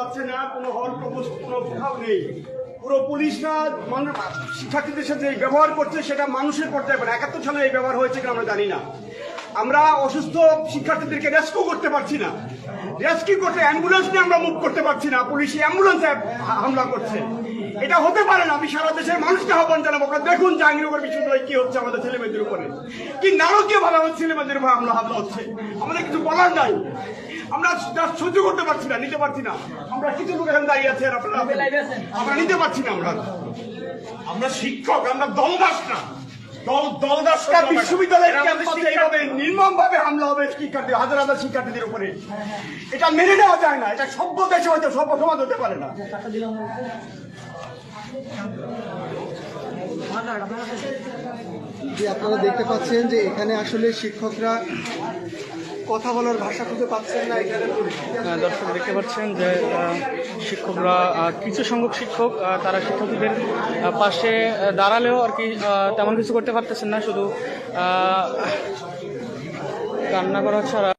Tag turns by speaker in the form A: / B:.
A: পাচ্ছে না, কোনো হল প্রবোস্ট কোনো কোথাও নেই। পুরো পুলিশরা শিক্ষার্থীদের সাথে এই ব্যবহার করছে সেটা মানুষের পর্যায়ে 71 সালে এই ব্যবহার হয়েছে কিনা আমরা জানি না। আমরা অসুস্থ শিক্ষার্থীদেরকে রেস্কিউ করতে পারছি না, রেস্কিউ করতে অ্যাম্বুলেন্স নিয়ে আমরা মুভ করতে পারছি না, পুলিশ অ্যাম্বুলেন্সে হামলা করছে। এটা হতে পারে না। আমি সারা দেশের মানুষকে আহ্বান জানাবো, আপনারা দেখুন জাহাঙ্গীরনগর বিশ্ববিদ্যালয়ে কি হচ্ছে আমাদের ছেলেমেয়েদের উপরে, কি নারকীয় ভাবে আমাদের ছেলেমেয়েদের উপর হামলা হচ্ছে। আমাদের কিছু বলার নাই, আমরা সহ্য করতে পারছি না, নিতে পারছি না। আমরা কিছু লোক এখানে দাঁড়িয়ে আছি, আমরা নিতে পারছি না। আমরা শিক্ষক, আমরা দলদাস না। বিশ্ববিদ্যালয়ের ক্যাম্পাসে এইভাবে নির্মম ভাবে হামলা হবে শিক্ষার্থী, হাজার হাজার শিক্ষার্থীদের উপরে, এটা মেনে নেওয়া যায় না। এটা সভ্য দেশে হয়তো সভ্য সমাজ হতে পারে না।
B: আপনারা দেখতে পাচ্ছেন যে এখানে আসলে শিক্ষকরা কথা বলার ভাষা খুঁজে পাচ্ছেন না। এখানে
C: দর্শক দেখতে পাচ্ছেন যে শিক্ষকরা কিছু সংখ্যক শিক্ষক তারা শিক্ষার্থীদের পাশে দাঁড়ালেও আর কি তেমন কিছু করতে পারতেছেন না, শুধু কান্না করা ছাড়া।